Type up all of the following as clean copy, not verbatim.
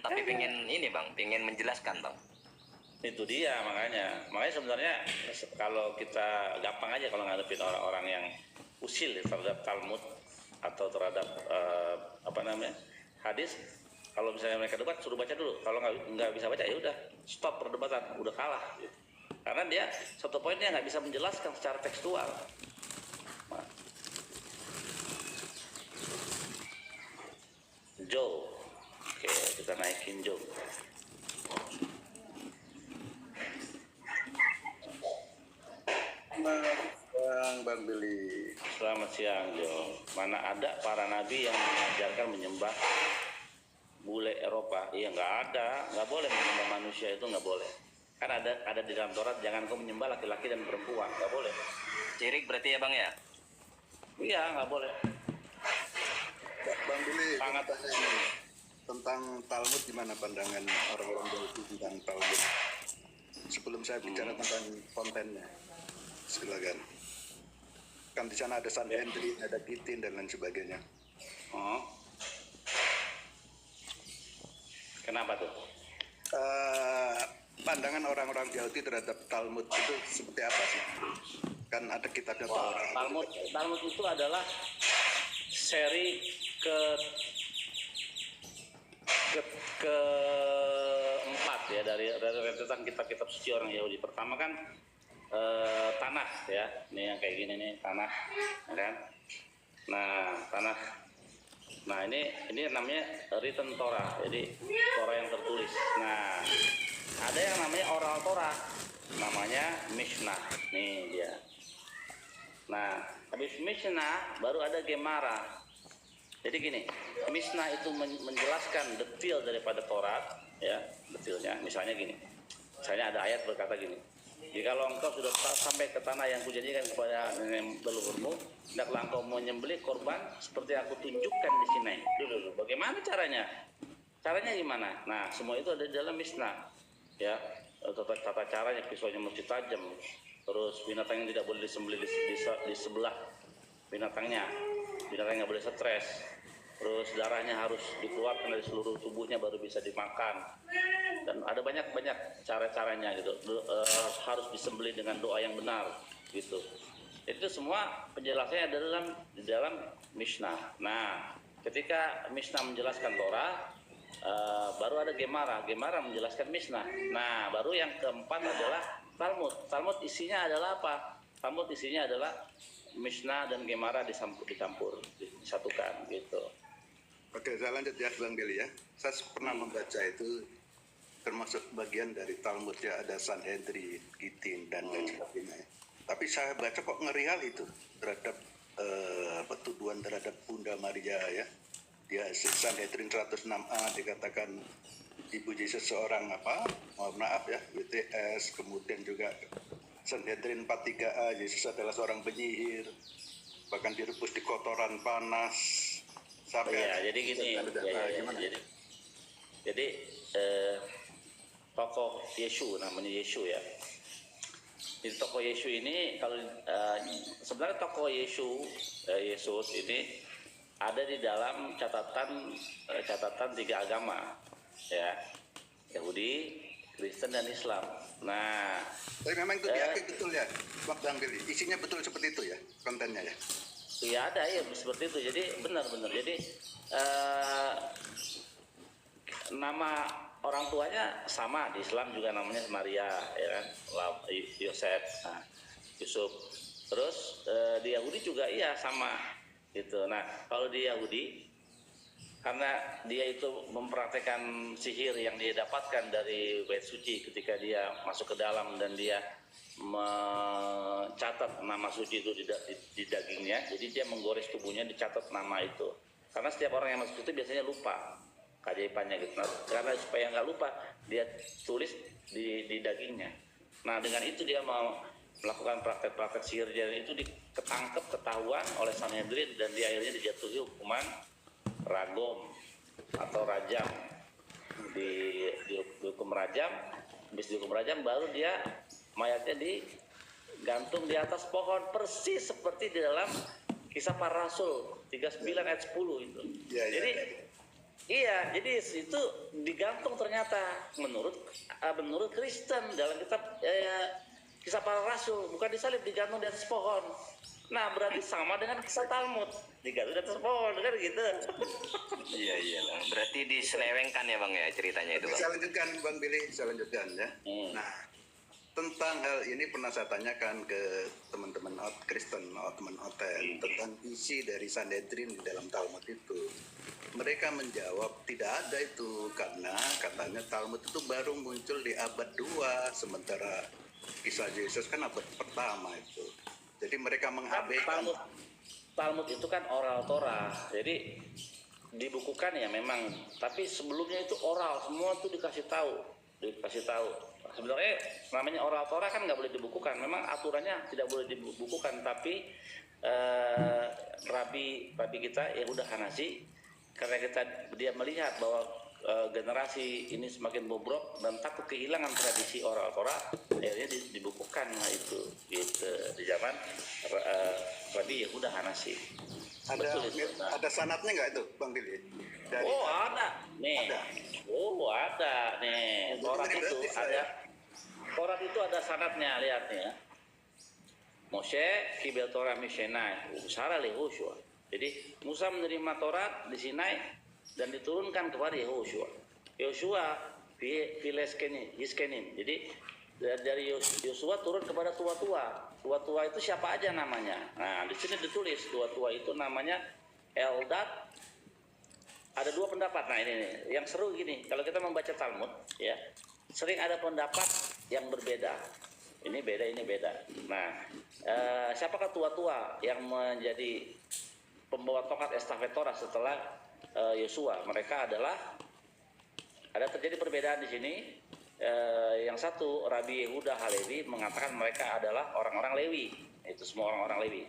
paham tapi pengen ini bang, pengen menjelaskan bang. Itu dia makanya sebenarnya kalau kita gampang aja kalau ngadepin orang-orang yang usil terhadap Talmud atau terhadap hadis. Kalau misalnya mereka debat suruh baca dulu, kalau nggak bisa baca ya udah stop perdebatan, udah kalah gitu. Karena dia satu poinnya nggak bisa menjelaskan secara tekstual. Joe, oke kita naikin Joe. Bang Billy. Selamat siang Jo. Mana ada para nabi yang mengajarkan menyembah bule Eropa? Iya nggak ada, nggak boleh menyembah manusia, itu nggak boleh. Kan ada di dalam Taurat, jangan kau menyembah laki-laki dan perempuan, nggak boleh. Syirik berarti ya bang ya? Iya nggak boleh. Bang Billy, Sangat tentang Talmud gimana pandangan orang-orang Yahudi tentang Talmud? Sebelum saya bicara tentang kontennya, silakan. Kan di sana ada Sanhedrin, ada Gitin dan lain sebagainya. Oh. Kenapa tuh? Pandangan orang-orang Yahudi terhadap Talmud itu seperti apa sih? Kan ada kitabnya Taurat. Talmud itu adalah seri keempat ya dari rentetan kitab-kitab suci orang Yahudi. Pertama kan Tanakh ya, ini yang kayak gini nih Tanakh, ya kan? Nah Tanakh, nah ini namanya written Torah, jadi Torah yang tertulis. Nah ada yang namanya oral Torah, namanya Mishnah, nih dia. Nah habis Mishnah baru ada Gemara. Jadi gini, Mishnah itu menjelaskan detail daripada Taurat, ya detailnya. Misalnya gini, misalnya ada ayat berkata gini, jikalau engkau sudah sampai ke tanah yang kujanjikan kepada nenek leluhurmu, hendaklah engkau menyembelih korban seperti aku tunjukkan di sini. Dulu, bagaimana caranya? Caranya gimana? Nah, semua itu ada di dalam Mishnah, ya. Tata caranya, pisaunya mesti tajam, terus binatang yang tidak boleh disembelih di sebelah binatangnya nggak boleh stres, terus darahnya harus dikeluarkan dari seluruh tubuhnya baru bisa dimakan, dan ada banyak cara-caranya gitu. Harus disembelih dengan doa yang benar gitu. Itu semua penjelasannya di dalam Mishnah. Nah ketika Mishnah menjelaskan Torah, baru ada Gemara menjelaskan Mishnah. Nah baru yang keempat adalah Talmud isinya adalah apa? Talmud isinya adalah Mishnah dan Gemara dicampur, disatukan gitu. Oke, saya lanjut ya Bang Billy ya. Saya pernah membaca itu termasuk bagian dari Talmud ya, ada Sanhedrin, Gitin dan lain sebagainya. Tapi saya baca kok ngeri hal itu terhadap tuduhan terhadap Bunda Maria ya. Dia Sanhedrin 106A dikatakan Ibu Yesus seorang mohon maaf ya, WTS, kemudian juga Sanhedrin 43A, Yesus adalah seorang penyihir, bahkan direbus di kotoran panas. Sampai jadi gini, jadi tokoh Yesus namanya Yesus ya. Jadi tokoh Yesus ini kalau sebenarnya tokoh Yesus ini ada di dalam catatan tiga agama ya, Yahudi, Kristen dan Islam. Nah, tapi memang itu diakui betul ya, Bang Billy. Isinya betul seperti itu ya, kontennya ya. Iya ada ya seperti itu. Jadi benar. Jadi nama orang tuanya sama, di Islam juga namanya Maria, ya kan, Yusuf. Terus di Yahudi juga iya sama gitu. Nah kalau di Yahudi, karena dia itu mempraktekkan sihir yang dia dapatkan dari bait suci ketika dia masuk ke dalam dan dia mencatat nama suci itu di dagingnya, jadi dia menggores tubuhnya, dicatat nama itu. Karena setiap orang yang masuk itu biasanya lupa keajaibannya gitu. Nah, karena supaya nggak lupa, dia tulis di dagingnya. Nah dengan itu dia mau melakukan praktek-praktek sihir, dan itu ketahuan oleh Sanhedrin dan dia akhirnya dijatuhi hukuman ragom atau rajam. Dihukum rajam, habis dihukum rajam baru dia mayatnya digantung di atas pohon, persis seperti di dalam Kisah Para Rasul 39 ayat 10 itu. Ya, jadi Iya, jadi itu digantung ternyata menurut Kristen dalam kitab Kisah Para Rasul, bukan disalib, digantung di atas pohon. Nah, berarti sama dengan kisah Talmud, digantung di atas pohon, kan gitu. Iya iya bang. Berarti diselewengkan ya bang ya ceritanya itu bang. Saya lanjutkan Bang Billy, saya lanjutkan ya. Nah, tentang hal ini pernah saya tanyakan ke teman-teman Kristen, teman OTN, tentang isi dari Sanhedrin di dalam Talmud itu. Mereka menjawab tidak ada itu, karena katanya Talmud itu baru muncul di abad 2, sementara kisah Yesus kan abad pertama itu. Jadi mereka mengabaikan. Talmud itu kan oral Torah, jadi dibukukan ya memang, tapi sebelumnya itu oral, semua itu dikasih tahu. Sebenarnya namanya oral Torah kan nggak boleh dibukukan, memang aturannya tidak boleh dibukukan, tapi rabi kita Yehuda Hanasi, karena dia melihat bahwa generasi ini semakin bobrok dan takut kehilangan tradisi oral Torah, akhirnya dibukukan lah itu gitu di zaman Rabi Yehuda Hanasi. Ada sanatnya nggak itu Bang Billy? Ada nih. Ada nih. Torat itu ada sanatnya, lihat nih ya. Moshe kibel Torah Mishenai, Usara Yehoshua. Jadi Musa menerima Torat di Sinai dan diturunkan kepada Yehoshua. Yehoshua Yiskenim. Jadi dari Yosua turun kepada tua-tua. Tua-tua itu siapa aja namanya? Nah, di sini ditulis tua-tua itu namanya Eldad. Ada dua pendapat. Nah, ini nih, yang seru gini, kalau kita membaca Talmud, ya, sering ada pendapat yang berbeda. Ini beda. Nah, siapakah tua-tua yang menjadi pembawa tongkat estafet Torah setelah Yosua? Mereka ada terjadi perbedaan di sini. Yang satu, Rabi Yehuda Halevi mengatakan mereka adalah orang-orang Lewi, itu semua orang-orang Lewi.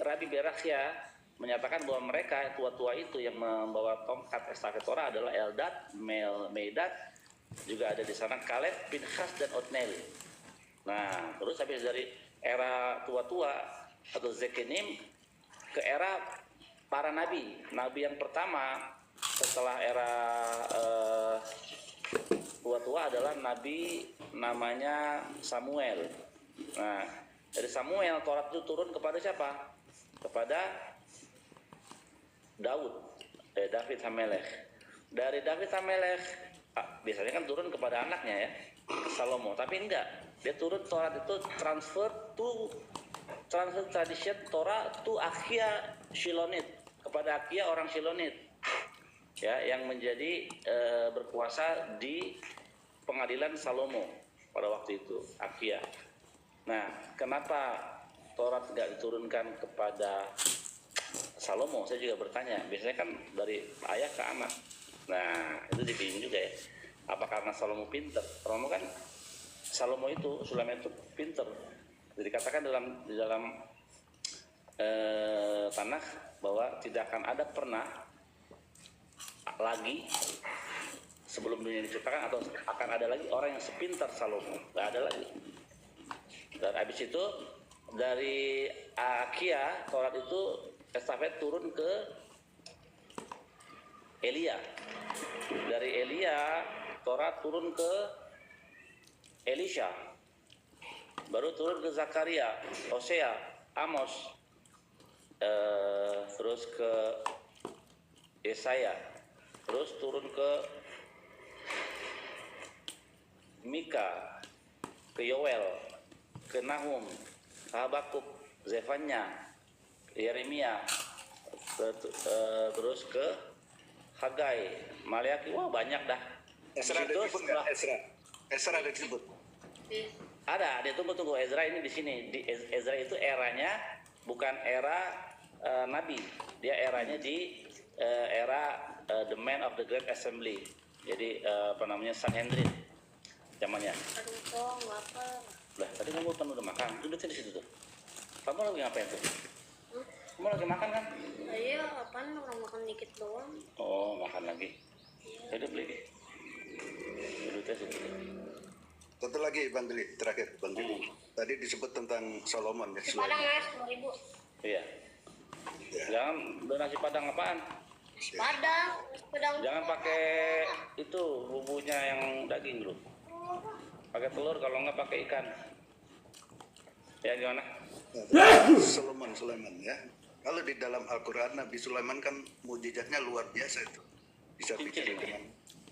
Rabi Berakhya menyatakan bahwa mereka tua-tua itu yang membawa tongkat estafet Torah adalah Eldad, Meidad, juga ada di sana Kaleb, Pinchas dan Otniel. Nah, terus habis dari era tua-tua atau Zekenim ke era para nabi yang pertama setelah era tua-tua adalah nabi namanya Samuel. Nah, dari Samuel Taurat itu turun kepada siapa? Kepada David Hamelech. Dari David Hamelech biasanya kan turun kepada anaknya ya, Salomo. Tapi enggak, dia turun Taurat itu transfer tradition Torah to Akia Shilonit, kepada Akia orang Shilonit, ya, yang menjadi berkuasa di pengadilan Salomo pada waktu itu, Akia. Nah, kenapa Taurat nggak diturunkan kepada Salomo? Saya juga bertanya. Biasanya kan dari ayah ke anak. Nah, itu dibingung juga ya. Apa karena Salomo pinter? Salomo itu, Sulaiman itu pinter. Jadi dikatakan di dalam Tanakh bahwa tidak akan ada pernah lagi sebelum dunia diciptakan atau akan ada lagi orang yang sepintar Salomo. Nggak ada lagi. Dan habis itu dari Akia Taurat itu estafet turun ke Elia. Dari Elia Taurat turun ke Elisha. Baru turun ke Zakaria, Hosea, Amos, terus ke Yesaya, terus turun ke Mika, ke Yoel, ke Nahum, ke Habakuk, Zefanya, Yeremia, terus ke Hagai, Maleaki. Wah, banyak dah. Ezra ada disebut nggak? Ezra ada disebut. Ada, dia tunggu Ezra ini di sini. Ezra itu eranya bukan era Nabi, dia eranya di era the man of the great assembly. Jadi Sanhedrin zamannya. Aduh, kok lapar. Lah, tadi kamu kan udah makan, duduknya di situ tuh. Kamu lagi ngapain tuh? Kamu lagi makan kan? Iya, apaan orang makan dikit doang. Oh, makan lagi. Jadi beli. Duduknya situ. Satu lagi Bang Billy, terakhir Bang Billy. Tadi disebut tentang Solomon ya. Padang mas, 2.000. Iya. Ya. Jangan udah nasi padang apaan? Padang, padang. Jangan pakai itu bumbunya yang daging dulu. Pakai telur, kalau nggak pakai ikan. Ya gimana? Sulaiman ya. Kalau di dalam Al-Quran Nabi Sulaiman kan mujizatnya luar biasa itu. Bisa bicara dengan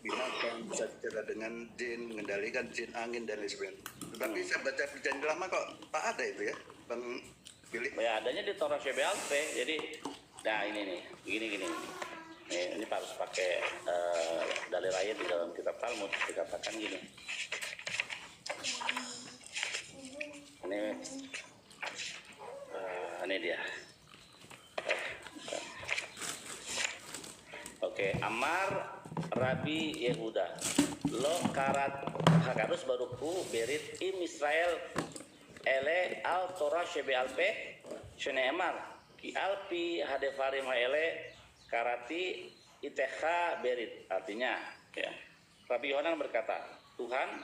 binatang, bisa bicara dengan jin, mengendalikan jin, angin dan lain sebagainya. Tetapi saya baca perjanjian lama kok tak ada itu ya, Bang Billy. Ya adanya di Torah CBLP. Jadi, nah ini nih, begini. Ini harus pakai dalil ayat di dalam kitab Talmud dikatakan gini. Ini dia. Oke, Amar Rabi Yehuda lo karat hakarus baruku berit im Israel ele al Torah shebe alpe sheneemar ki alpi hadefarim haele karati itecha berit. Artinya ya, Rabi Yohanan berkata, Tuhan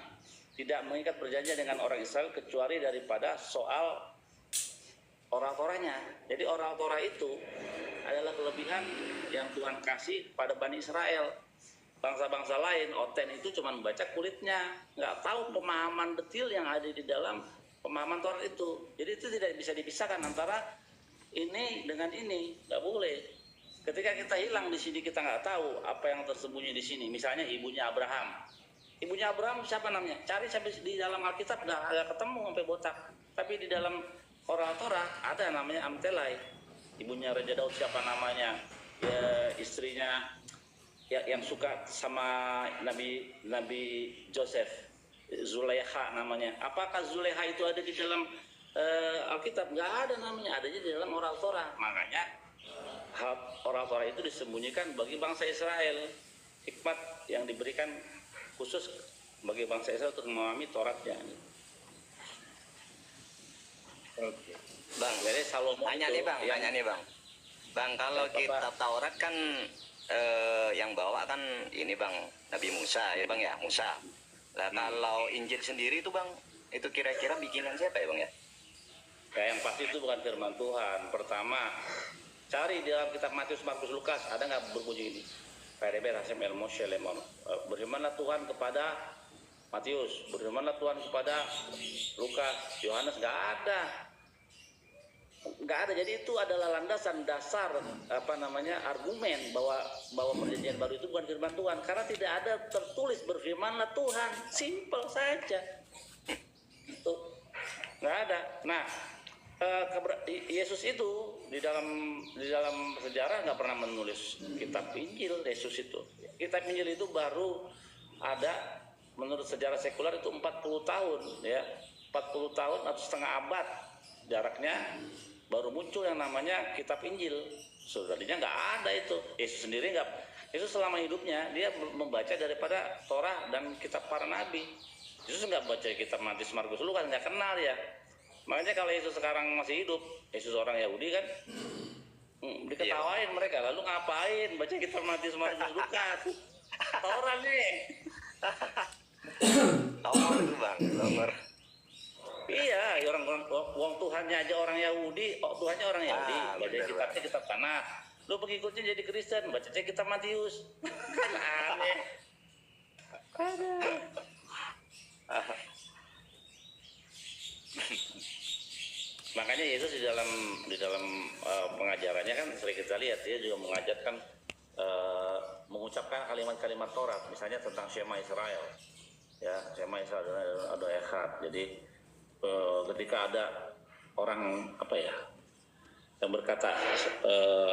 tidak mengikat perjanjian dengan orang Israel kecuali daripada soal oral Torahnya. Jadi oral Torah itu adalah kelebihan yang Tuhan kasih pada Bani Israel. Bangsa-bangsa lain, Oten itu cuma membaca kulitnya, nggak tahu pemahaman detail yang ada di dalam pemahaman Torah itu. Jadi itu tidak bisa dipisahkan antara ini dengan ini, nggak boleh. Ketika kita hilang di sini, kita nggak tahu apa yang tersembunyi di sini. Misalnya ibunya Abraham. Ibunya Abraham siapa namanya? Cari sampai di dalam Alkitab nggak ada ketemu sampai botak. Tapi di dalam oral Torah ada namanya Amtelai. Ibunya Raja Daud siapa namanya? Ya, istrinya ya, yang suka sama Nabi Joseph, Zulaiha namanya. Apakah Zulaiha itu ada di dalam Alkitab? Nggak ada namanya, adanya di dalam oral Torah. Makanya oral Torah itu disembunyikan bagi bangsa Israel. Hikmat yang diberikan khusus bagi bangsa Israel untuk memahami Toratnya. Oke. Bang, Jadi Salomo tanya itu nih bang, yang- tanya nih bang. Bang, kalau Apa? kitab Taurat kan yang bawa kan ini bang, Nabi Musa ya bang ya, Musa. Lah kalau Injil sendiri itu bang, itu kira-kira bikinan siapa ya bang ya? Ya, yang pasti itu bukan firman Tuhan. Pertama, cari di dalam kitab Matius, Markus, Lukas, ada nggak berbunyi ini? Pereber Hasem El Moshe Lemon. Berfirmanlah Tuhan kepada Matius, berfirmanlah Tuhan kepada Lukas, Yohanes, nggak ada. Nggak ada. Jadi itu adalah landasan dasar argumen bahwa perjanjian baru itu bukan firman Tuhan, karena tidak ada tertulis berfirmanlah Tuhan. Simple saja. Itu nggak ada. Nah, Yesus itu di dalam sejarah nggak pernah menulis kitab Injil. Yesus itu kitab Injil itu baru ada menurut sejarah sekuler itu 40 tahun ya, 40 tahun atau setengah abad jaraknya baru muncul yang namanya kitab Injil. Sebenarnya nggak ada itu. Yesus sendiri nggak. Yesus selama hidupnya dia membaca daripada Torah dan kitab para nabi. Yesus nggak baca kitab Matius, Markus, Lukas, nggak kenal ya. Makanya kalau Yesus sekarang masih hidup, Yesus orang Yahudi kan, diketawain mereka. Lalu ngapain baca kitab Matius, Markus, Lukas? Torah nih. Nomor itu bang, nomor. Iya, orang Tuhannya aja orang Yahudi, Tuhannya orang Yahudi. Baca bener, kitabnya kitab tanah. Lu pengikutnya jadi Kristen, baca kitab Matius. Kan aneh. Makanya Yesus di dalam pengajarannya kan sering kita lihat dia juga mengajarkan mengucapkan kalimat-kalimat Taurat, misalnya tentang Shema Israel. Ya, Shema Israel ada echad. Jadi ketika ada orang yang berkata,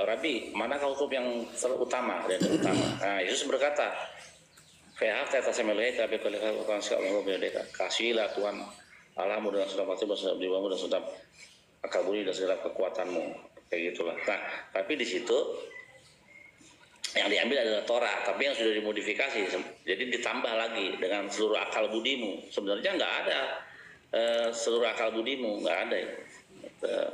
Rabi, manakah hukum yang terutama dan terutama? Nah, Yesus berkata, kasihlah Tuhan Allahmu dengan segenap hatimu, segenap jiwamu, dan segenap akal budi dan segala kekuatanmu, kayak gitulah. Nah, tapi di situ yang diambil adalah Torah, tapi yang sudah dimodifikasi, jadi ditambah lagi dengan seluruh akal budimu. Sebenarnya nggak ada seluruh akal budimu, nggak ada ya.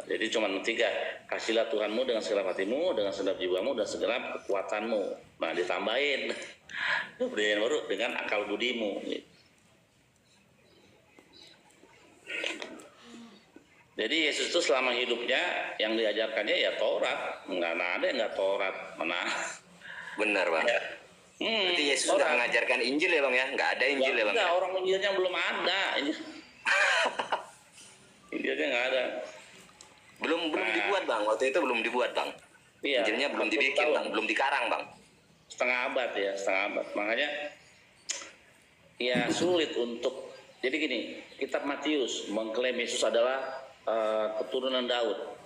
Jadi cuma 3, kasihlah Tuhanmu dengan segenap hatimu, dengan segenap jiwamu, dan segenap kekuatanmu. Nah, ditambahin perjanjian baru dengan akal budimu. Jadi Yesus itu selama hidupnya yang diajarkannya ya Taurat, nggak ada yang nggak Taurat, mana Benar bang. Ya. Berarti Yesus sudah mengajarkan Injil ya bang ya? Nggak ada Injil ya bang? Enggak, Ya? orang Injilnya belum ada. Injilnya nggak ada. Belum dibuat bang. Waktu itu belum dibuat bang. Iya, Injilnya belum 40 dibikin tahun. bang. Belum dikarang bang. Setengah abad ya, setengah abad. Makanya ya sulit untuk. Jadi gini, kitab Matius mengklaim Yesus adalah keturunan Daud,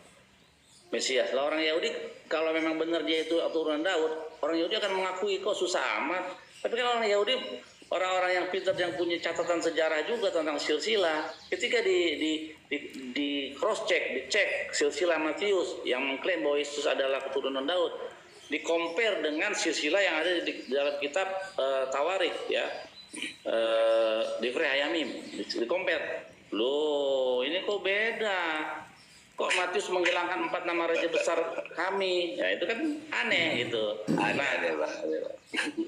Mesias. Lah orang Yahudi kalau memang benar dia itu keturunan Daud, orang Yahudi akan mengakui kok susah amat. Tapi kalau orang Yahudi, orang-orang yang pintar yang punya catatan sejarah juga tentang silsilah, ketika di cross check, dicek silsilah Matius yang mengklaim bahwa Yesus adalah keturunan Daud, di compare dengan silsilah yang ada di dalam kitab Tawarikh ya, Divrei Hayamim, di compare. Loh, ini kok beda? Kok Matius menghilangkan 4 nama raja besar kami? Ya itu kan aneh gitu. Aneh bang.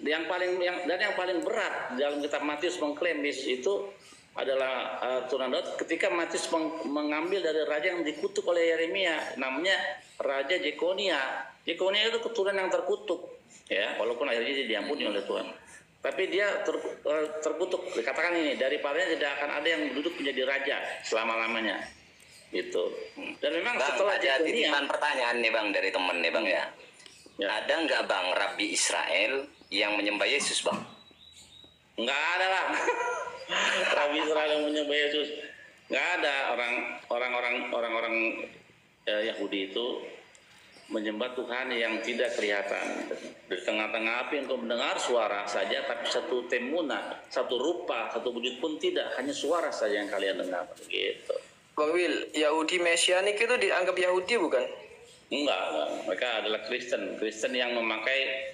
Yang paling berat dalam kitab Matius mengklaim Yesus itu adalah keturunan Daud ketika Matius mengambil dari raja yang dikutuk oleh Yeremia, namanya Raja Jekonia. Jekonia itu keturunan yang terkutuk, ya, walaupun akhirnya dia diampuni oleh Tuhan. Tapi dia terkutuk. Dikatakan ini, daripadanya tidak akan ada yang duduk menjadi raja selama-lamanya. Gitu. Dan memang Bang, setelah ada Jekonia, titipan pertanyaan nih bang dari temen nih bang ya. ya, Ada nggak bang Rabi Israel yang menyembah Yesus bang? nggak ada lah. Rabi Israel yang menyembah Yesus. Nggak ada. Orang-orang Yahudi itu menyembah Tuhan yang tidak kelihatan. Di tengah-tengah api engkau mendengar suara saja, tapi satu temuna, satu rupa, satu wujud pun tidak. Hanya suara saja yang kalian dengar. Gitu. Bang Wil, Yahudi Mesianik itu dianggap Yahudi bukan? Enggak. Mereka adalah Kristen. Kristen yang memakai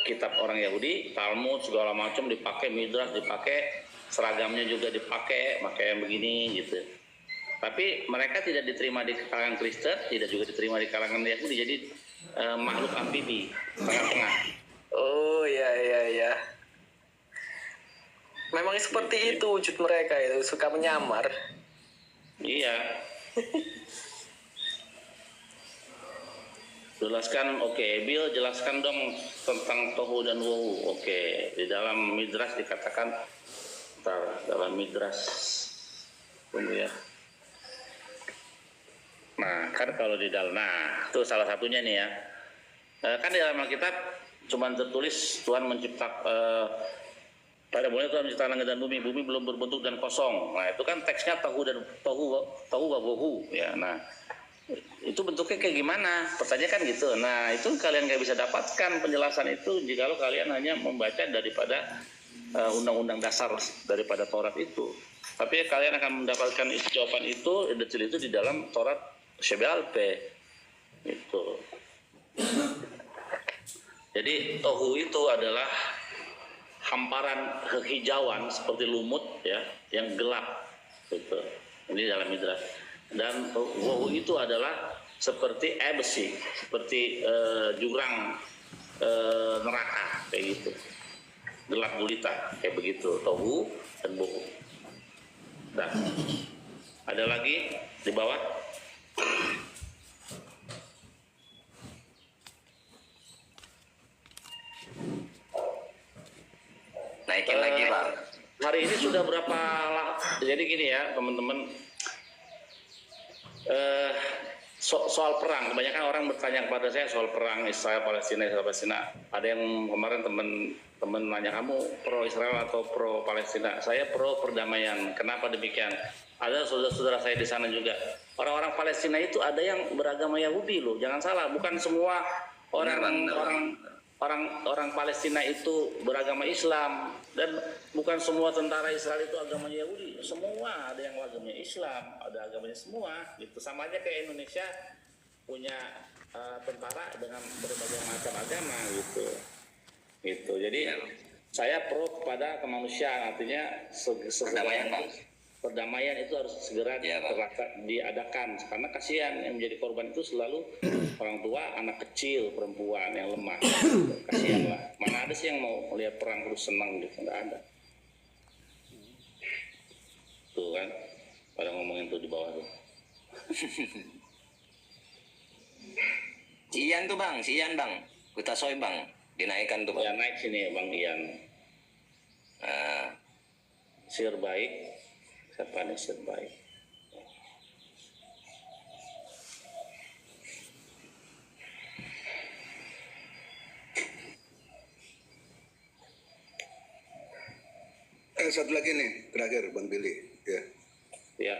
kitab orang Yahudi, Talmud segala macam dipakai, Midrash dipakai, seragamnya juga dipakai, yang begini gitu. Tapi mereka tidak diterima di kalangan Kristen, tidak juga diterima di kalangan Yahudi. Jadi makhluk amfibi, tengah-tengah. Oh ya. Memang seperti itu wujud mereka itu, suka menyamar. Iya. Jelaskan, oke. Bill, jelaskan dong tentang tohu dan wohu. Oke. Di dalam Midrash dikatakan, dalam Midrash, tunggu ya. Nah, kan kalau di dalam, itu salah satunya nih ya. Kan di dalam Alkitab cuma tertulis Tuhan menciptakan, pada mulanya Tuhan menciptakan langit dan bumi belum berbentuk dan kosong. Nah, itu kan teksnya tohu wa bohu ya. Nah, itu bentuknya kayak gimana? Pertanyaan kan gitu. Nah, itu kalian nggak bisa dapatkan penjelasan itu jikalau kalian hanya membaca daripada undang-undang dasar daripada Taurat itu. Tapi kalian akan mendapatkan jawaban itu, detail itu di dalam Taurat Shebealpe itu. Jadi tohu itu adalah hamparan kehijauan seperti lumut ya, yang gelap gitu. Ini dalam Midrash. Dan wohu itu adalah seperti besi, seperti jurang neraka kayak gitu. Gelap gulita kayak begitu, tohu dan wohu. Nah, ada lagi di bawah. Naikin lagi bang. Hari ini sudah berapa lah? Jadi gini ya teman-teman, soal perang, kebanyakan orang bertanya kepada saya soal perang Israel Palestina. Ada yang kemarin teman nanya, kamu pro Israel atau pro Palestina? Saya pro perdamaian. Kenapa demikian? Ada saudara-saudara saya di sana juga. Orang-orang Palestina itu ada yang beragama Yahudi loh. Jangan salah, bukan semua orang Palestina itu beragama Islam, dan bukan semua tentara Israel itu agamanya Yahudi. Semua ada yang agamanya Islam, ada agamanya semua. Gitu, sama aja kayak Indonesia punya tentara dengan berbagai macam agama gitu. Gitu. Jadi saya pro kepada kemanusiaan, artinya perdamaian itu harus segera diadakan, karena kasihan yang menjadi korban itu selalu orang tua, anak kecil, perempuan yang lemah. Kasihan lah. Mana ada sih yang mau melihat perang terus senang gitu? Nggak ada. Tuh kan, pada ngomongin tuh di bawah tuh. Si Ian bang, Kutasoy bang. dinaikkan tuh Ya bang. naik sini Bang Ian. Nah, Share baik. Siapa nih share baik? Satu lagi nih, terakhir Bang Billy. Ya. Ya.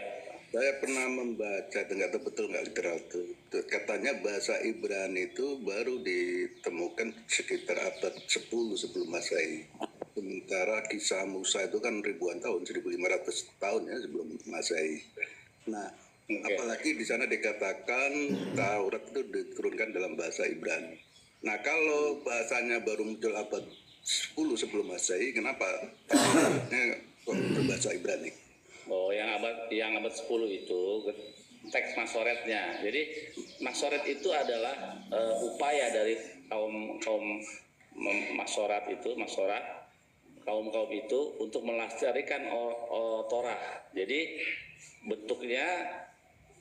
Saya pernah membaca, nggak tahu betul nggak literatur. Katanya bahasa Ibrani itu baru ditemukan sekitar abad 10 sebelum Masehi. Sementara kisah Musa itu kan ribuan tahun, 1500 tahun ya sebelum Masehi. Nah, apalagi di sana dikatakan Taurat itu diturunkan dalam bahasa Ibrani. Nah, kalau bahasanya baru muncul abad 10 sebelum Masehi, kenapa kok berbahasa Ibrani? Oh, yang abad 10 itu teks Masoretnya. Jadi Masoret itu adalah upaya dari kaum Masorat kaum itu untuk melestarikan Torah. Jadi bentuknya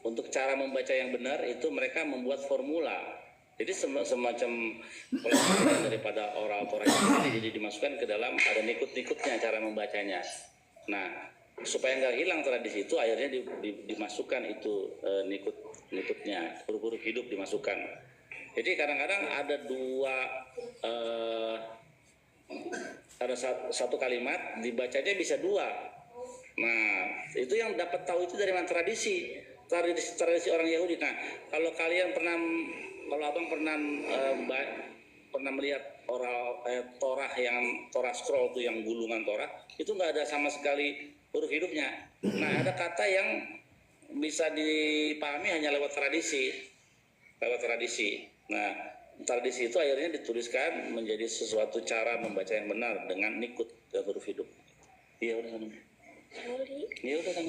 untuk cara membaca yang benar itu mereka membuat formula. Jadi semacam pelestarian daripada oral Torah ini jadi dimasukkan ke dalam, ada nikut-nikutnya cara membacanya. Nah, supaya nggak hilang tradisi itu akhirnya dimasukkan itu nikutnya, huruf-huruf hidup dimasukkan. Jadi kadang-kadang ada satu kalimat dibacanya bisa dua. Nah, itu yang dapat tahu itu dari mana? Tradisi orang Yahudi. Nah, kalau abang pernah melihat Torah yang Torah scroll itu yang gulungan Torah itu nggak ada sama sekali huruf hidupnya. Nah, ada kata yang bisa dipahami hanya lewat tradisi. Nah, tradisi itu akhirnya dituliskan menjadi sesuatu cara membaca yang benar dengan nikut huruf hidup. Iya udah kan? Iya udah kan?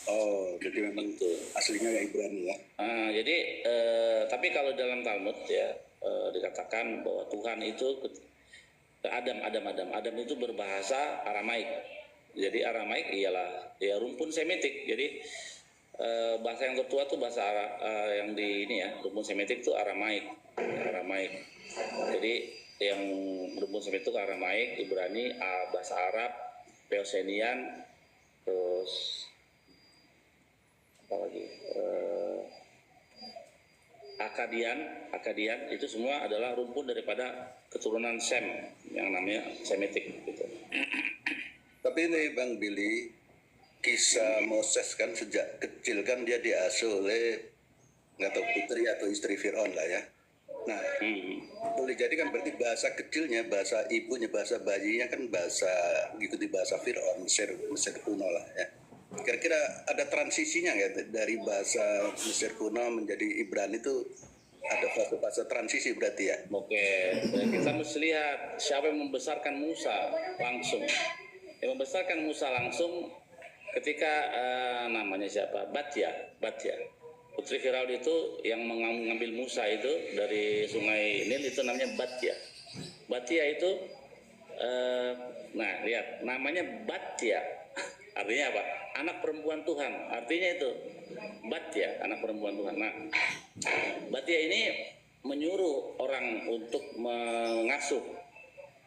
Oh, jadi memang itu aslinya yang Ibrani ya. Jadi tapi kalau dalam Talmud ya dikatakan bahwa Tuhan itu Adam itu berbahasa Aramaik. Jadi Aramaik ialah ya rumpun Semitik. Jadi bahasa yang tertua tuh bahasa yang di ini ya, rumpun Semitik itu Aramaik. Jadi yang rumpun Semitik itu Aramaik, Ibrani, bahasa Arab, Peosenian, terus apalagi Akadian itu semua adalah rumpun daripada keturunan Sem yang namanya Semitik gitu. Tapi ini Bang Billy, kisah Moses kan sejak kecil kan dia diasuh oleh nggak tahu putri atau istri Fir'aun lah ya. Nah, boleh jadi kan berarti bahasa kecilnya, bahasa ibunya, bahasa bayinya kan bahasa ngikuti bahasa Fir'aun, Mesir kuno lah ya. Kira-kira ada transisinya nggak dari bahasa Mesir kuno menjadi Ibrani itu, ada fase transisi berarti ya? Oke, kita mesti lihat siapa yang membesarkan Musa langsung. Yang membesarkan Musa langsung ketika namanya siapa? Batya. Putri Firaun itu yang mengambil Musa itu dari sungai Nil itu namanya Batya. Batya itu, nah lihat namanya Batya. Artinya apa? Anak perempuan Tuhan. Artinya itu Batya, anak perempuan Tuhan. Nah, Batya ini menyuruh orang untuk mengasuh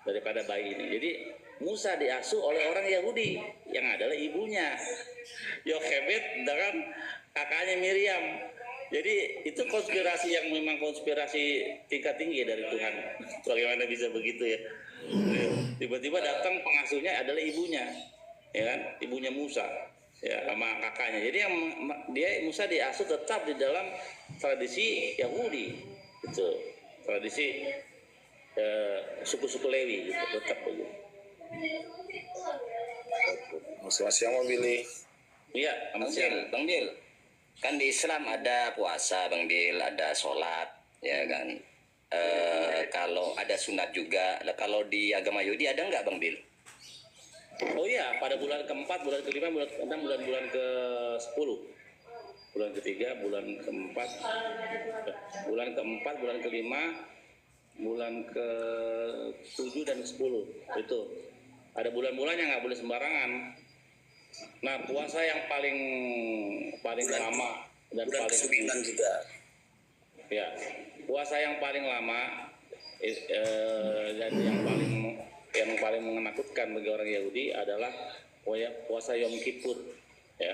daripada bayi ini. Jadi Musa diasuh oleh orang Yahudi yang adalah ibunya Yochebed dengan kakaknya Miriam. Jadi itu konspirasi yang memang konspirasi tingkat tinggi dari Tuhan. Bagaimana bisa begitu ya? Tiba-tiba datang pengasuhnya adalah ibunya, ya kan? Ibunya Musa, ya sama kakaknya. Jadi Musa diasuh tetap di dalam tradisi Yahudi, gitu. Tradisi suku-suku Lewi, gitu, tetap begitu. Selamat siang Bang Billy. Iya, Bang Bil, kan di Islam ada puasa, Bang Bil, ada sholat, ya kan. Kalau ada sunat juga. Kalau di agama Yahudi ada nggak, Bang Bil? Oh iya, pada bulan keempat, bulan kelima, bulan keenam, bulan ke-10, bulan ketiga, bulan keempat, bulan kelima, bulan ke-7 dan ke-10 itu ada bulan-bulan yang nggak boleh sembarangan. Nah, puasa yang paling lama dan paling ke-9 juga. ya puasa yang paling lama dan yang paling menakutkan bagi orang Yahudi adalah puasa Yom Kippur, ya.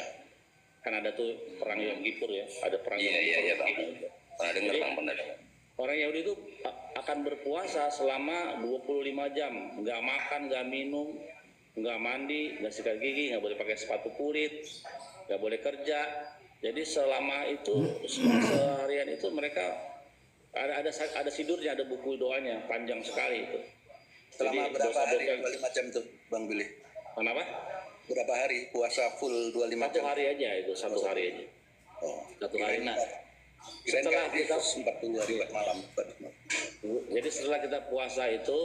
Kan ada tuh perang Yom Kippur ya, ada perang Yom Kippur. Iya, Bang. Pernah dengar, Jadi, Bang, pernah dengar. orang Yahudi itu akan berpuasa selama 25 jam, nggak makan, nggak minum, nggak mandi, nggak sikat gigi, nggak boleh pakai sepatu kulit, nggak boleh kerja. Jadi selama itu seharian itu mereka ada sidurnya, ada buku doanya panjang sekali itu. Selama Jadi, berapa hari dosa-dosa- 25 jam tuh Bang Billy? Kenapa? Berapa hari puasa full 25 Satu jam? hari aja itu, satu hari aja. Oh, Satu hari. Nah, setelah setelah kita 40 hari malam. jadi setelah kita puasa itu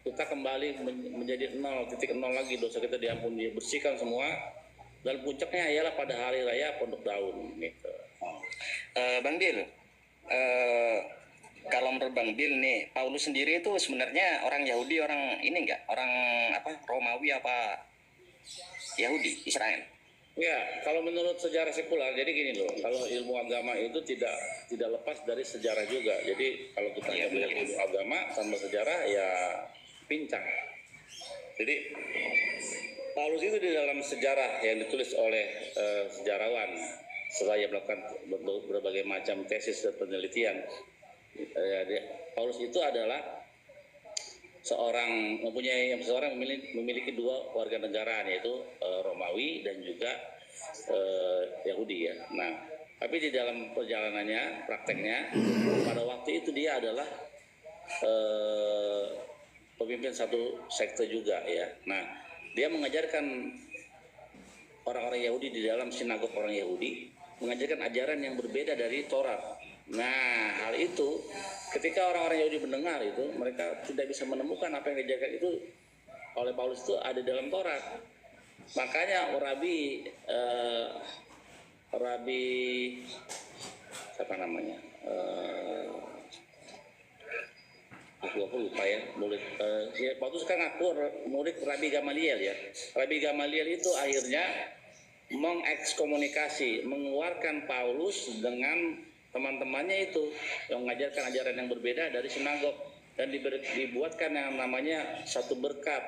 kita kembali menjadi 0.0 lagi, dosa kita diampuni, bersihkan semua, dan puncaknya ialah pada hari raya Pondok Daun gitu. Bang Bil, kalau menurut Bang Bil nih, Paulus sendiri itu sebenarnya orang Yahudi, orang ini enggak? Orang apa? Romawi apa Yahudi, Israel? Ya, kalau menurut sejarah sekular, jadi gini loh, kalau ilmu agama itu tidak lepas dari sejarah juga. Jadi kalau kita Iya, belajar benar. ilmu agama tanpa sejarah ya pincang. Jadi Paulus itu di dalam sejarah yang ditulis oleh sejarawan setelah ia melakukan berbagai macam tesis dan penelitian, Paulus itu adalah seorang memiliki dua warga negara, yaitu Romawi dan juga Yahudi ya. Nah, tapi di dalam perjalanannya, prakteknya pada waktu itu dia adalah pemimpin satu sekte juga ya. Nah, dia mengajarkan orang-orang Yahudi di dalam sinagog orang Yahudi, mengajarkan ajaran yang berbeda dari Taurat. Nah, hal itu ketika orang-orang Yahudi mendengar itu, mereka tidak bisa menemukan apa yang diajarkan itu oleh Paulus itu ada dalam Taurat. Makanya Rabi siapa namanya? Aku lupa ya, murid Paulus kan ngaku murid Rabi Gamaliel ya. Rabi Gamaliel itu akhirnya mengekskomunikasi, mengeluarkan Paulus dengan teman-temannya itu yang mengajarkan ajaran yang berbeda dari sinagog, dan dibuatkan yang namanya satu berkat,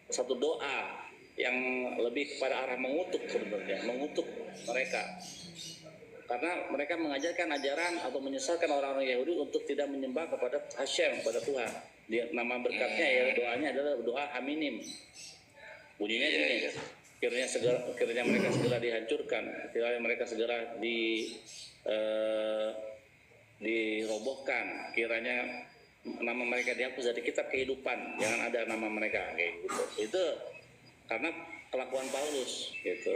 satu doa yang lebih kepada arah mengutuk sebenarnya, mengutuk mereka. Karena mereka mengajarkan ajaran atau menyesatkan orang-orang Yahudi untuk tidak menyembah kepada Hashem, kepada Tuhan. Nama berkatnya ya, doanya adalah doa Haminim. Bunyinya gini, kiranya mereka segera dihancurkan, kiranya mereka segera dirobohkan, kiranya nama mereka dihapus dari kitab kehidupan, jangan ada nama mereka kayak gitu. Itu karena kelakuan Paulus gitu.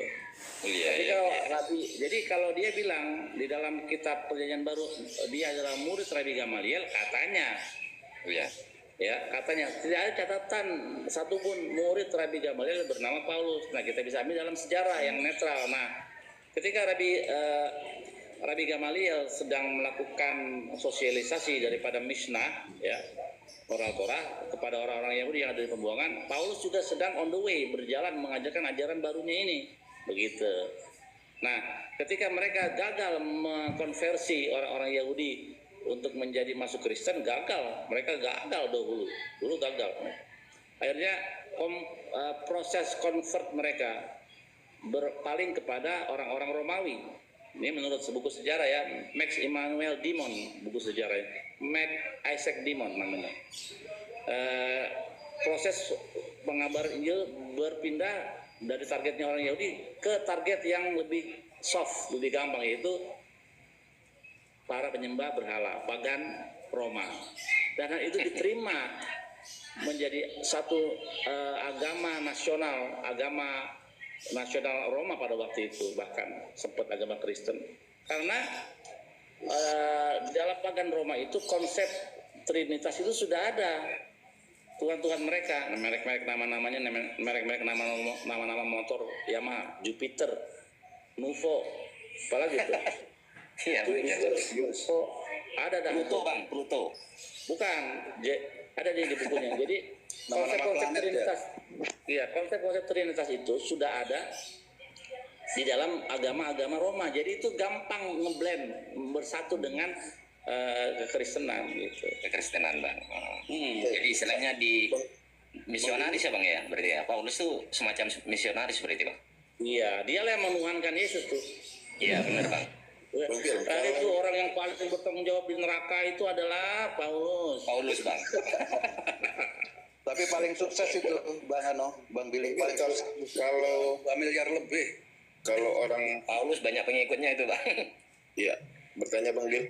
Jadi kalau dia bilang di dalam kitab Perjanjian Baru dia adalah murid Rabi Gamaliel, katanya katanya tidak ada catatan satupun murid Rabi Gamaliel bernama Paulus. Nah, kita bisa ambil dalam sejarah yang netral. Nah, ketika Rabi Gamaliel sedang melakukan sosialisasi daripada Mishnah ya, moral Torah kepada orang-orang Yahudi yang ada di pembuangan, Paulus juga sedang on the way berjalan mengajarkan ajaran barunya ini, begitu. Nah, ketika mereka gagal mengkonversi orang-orang Yahudi untuk menjadi masuk Kristen, mereka gagal dulu gagal. Akhirnya proses convert mereka berpaling kepada orang-orang Romawi. Ini menurut buku sejarah ya, Max Immanuel Dimon, buku sejarah Max Isaac Dimon namanya. Proses pengabaran Injil berpindah dari targetnya orang Yahudi ke target yang lebih soft, lebih gampang, yaitu para penyembah berhala, pagan Roma. Dan hal itu diterima menjadi satu agama nasional Roma pada waktu itu, bahkan sempat agama Kristen. Karena di dalam pagan Roma itu konsep Trinitas itu sudah ada. Tuhan-Tuhan mereka, merek-merek nama-namanya, merek-merek nama-nama motor Yamaha, Jupiter, Nuvo, apalagi itu. Iya, ada dah. Pluto. Bukan, ada di bukunya. Jadi konsep-konsep Trinitas, konsep-konsep Trinitas itu sudah ada di dalam agama-agama Roma. Jadi itu gampang ngeblend, bersatu dengan kekristenan gitu. Kekristenan bang. Jadi istilahnya di misionaris ya bang ya, berarti ya. Paulus tuh semacam misionaris berarti bang. Iya, dialah yang menuhankan Yesus tuh. Iya benar bang. Tadi itu orang yang paling bertanggung jawab di neraka itu adalah Paulus. Paulus bang. Tapi paling sukses itu Bang Bang Billy paling Kalau, sukses. kalau 2 miliar lebih. kalau orang Paulus banyak pengikutnya itu bang. ya bertanya Bang Bil,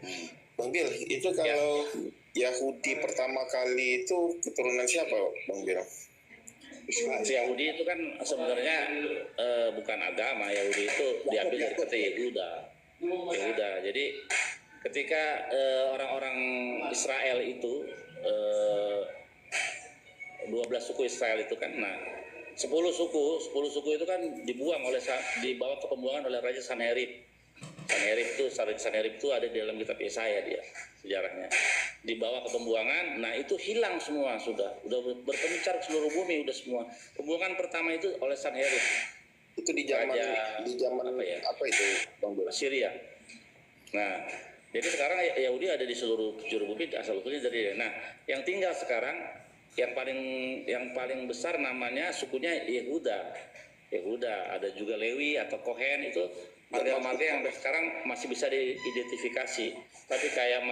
Bang Bil itu kalau Yahudi pertama kali itu keturunan siapa Bang Bil? Yahudi itu kan sebenarnya bukan agama. Yahudi itu diambil dari kata Yehuda. Yehuda. Jadi ketika orang-orang Israel itu 12 suku Israel itu kan, nah 10 suku itu kan dibawa ke pembuangan oleh Raja Sanherib. Sanherib itu ada di dalam kitab Yesaya dia sejarahnya. Dibawa ke pembuangan, nah itu hilang semua sudah berpencar ke seluruh bumi udah semua. Pembuangan pertama itu oleh Sanherib. Itu di zaman apa itu Bang Bil? Syria. Nah, jadi sekarang Yahudi ada di seluruh penjuru bumi asal usulnya dari dia. Nah, yang tinggal sekarang yang paling besar namanya sukunya Yehuda. Ada juga Lewi atau Kohen itu marga-marga yang sampai sekarang masih bisa diidentifikasi. Tapi kayak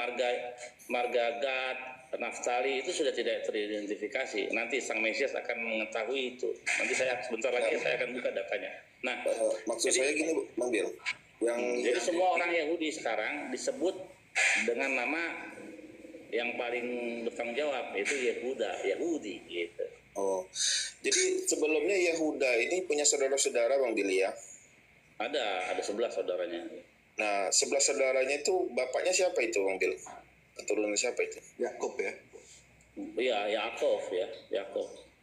marga Gad, Naftali itu sudah tidak teridentifikasi. Nanti Sang Mesias akan mengetahui itu. Nanti sebentar lagi saya akan buka datanya. Nah, maksud saya gini Bang Bil, jadi semua orang Yahudi sekarang disebut dengan nama yang paling bertanggung jawab, itu Yahudi gitu. oh, jadi sebelumnya Yehuda ini punya saudara-saudara Bang Bil ya? Ada 11 saudaranya. Nah, 11 saudaranya itu bapaknya siapa itu Bang Bil? Keturunan siapa itu? Yakub ya. Iya, Yakub.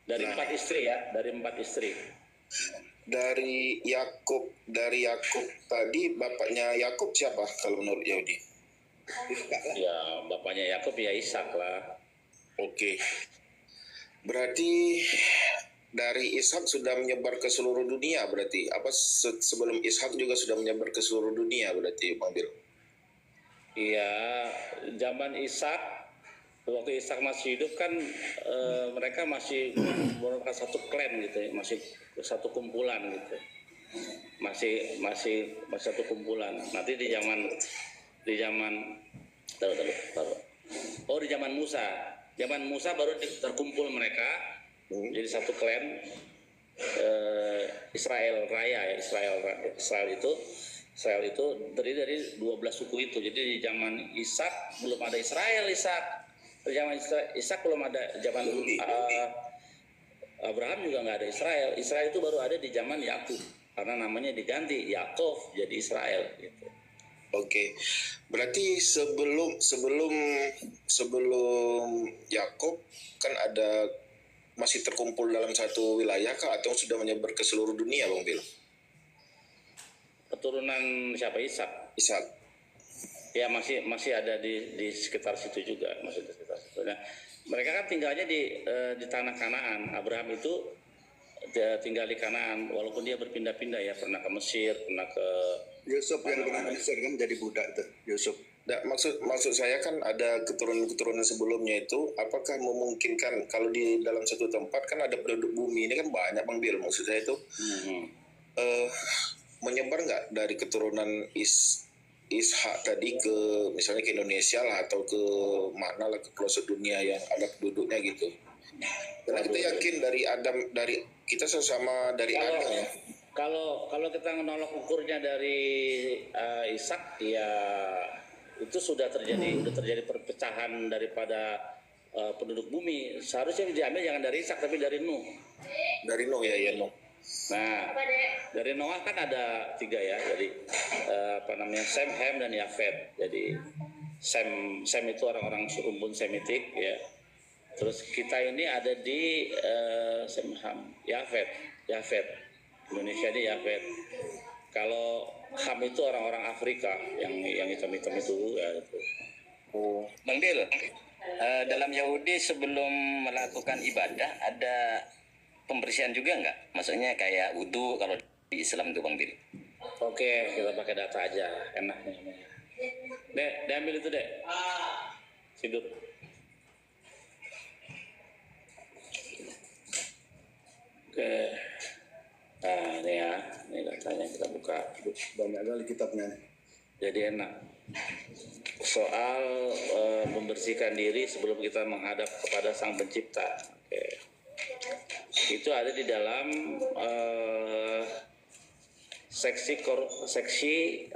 Dari 4 istri ya, dari 4 istri. Dari Yakub tadi bapaknya Yakub siapa kalau menurut Yahudi? Ya, bapaknya Yakub ya Ishak lah. Oke. Berarti dari Ishak sudah menyebar ke seluruh dunia berarti. Apa sebelum Ishak juga sudah menyebar ke seluruh dunia berarti Bang Bil? Iya, zaman Ishak, waktu Ishak masih hidup kan mereka masih merupakan satu klan gitu ya, masih satu kumpulan gitu. Masih satu kumpulan. Nanti di zaman taruh. Oh, di zaman Musa. Zaman Musa baru terkumpul mereka jadi satu klan Israel Raya ya, Israel itu terdiri dari 12 suku itu. Jadi di zaman Ishak belum ada Israel. Di zaman Ishak belum ada. Zaman Abraham juga nggak ada Israel. Israel itu baru ada di zaman Yakub karena namanya diganti Yakov jadi Israel gitu. Oke. Berarti sebelum Yakub kan ada masih terkumpul dalam satu wilayah kah atau sudah menyebar ke seluruh dunia Bang Bil? Keturunan siapa? Ishak. Ya masih ada di sekitar situ juga, masih di sekitar situ. Nah, mereka kan tinggalnya di tanah Kanaan. Abraham itu dia tinggal di Kanaan walaupun dia berpindah-pindah ya, pernah ke Mesir, pernah ke Yusuf yang kena Mesir kan jadi budak itu Yusuf. Nah, maksud saya kan ada keturunan-keturunan sebelumnya itu, apakah memungkinkan kalau di dalam satu tempat kan ada penduduk bumi ini kan banyak Bang Bil, maksud saya itu menyebar nggak dari keturunan Ishak tadi ke misalnya ke Indonesia lah atau ke mana lah, ke pelosok dunia yang ada penduduknya gitu. Karena kita yakin dari kita sesama dari Adam ya. Kalau kita menolak ukurnya dari Ishak ya itu sudah terjadi perpecahan daripada penduduk bumi. Seharusnya diambil jangan dari Ishak tapi dari Nuh. Dari Nuh ya Nuh. Nah, dari Noah kan ada 3 ya. Jadi Sem, Ham dan Yafet. Jadi Sem itu orang-orang rumpun Semitik ya. Terus kita ini ada di Sem, Ham, Yafet. Indonesia di Yafet. Kalau Ham itu orang-orang Afrika yang hitam-hitam itu ya itu. Oh, Bang Bil, dalam Yahudi sebelum melakukan ibadah ada pembersihan juga nggak? Maksudnya kayak wudhu kalau di Islam itu Bang Bil. Oke, kita pakai data aja, enaknya. Dek, diambil itu, Dek. Tidur. Oke. Nah, ini ya. Ini datanya kita buka. Banyak kali kitabnya nih. Jadi enak. Soal membersihkan diri sebelum kita menghadap kepada Sang Pencipta. Oke. Itu ada di dalam seksi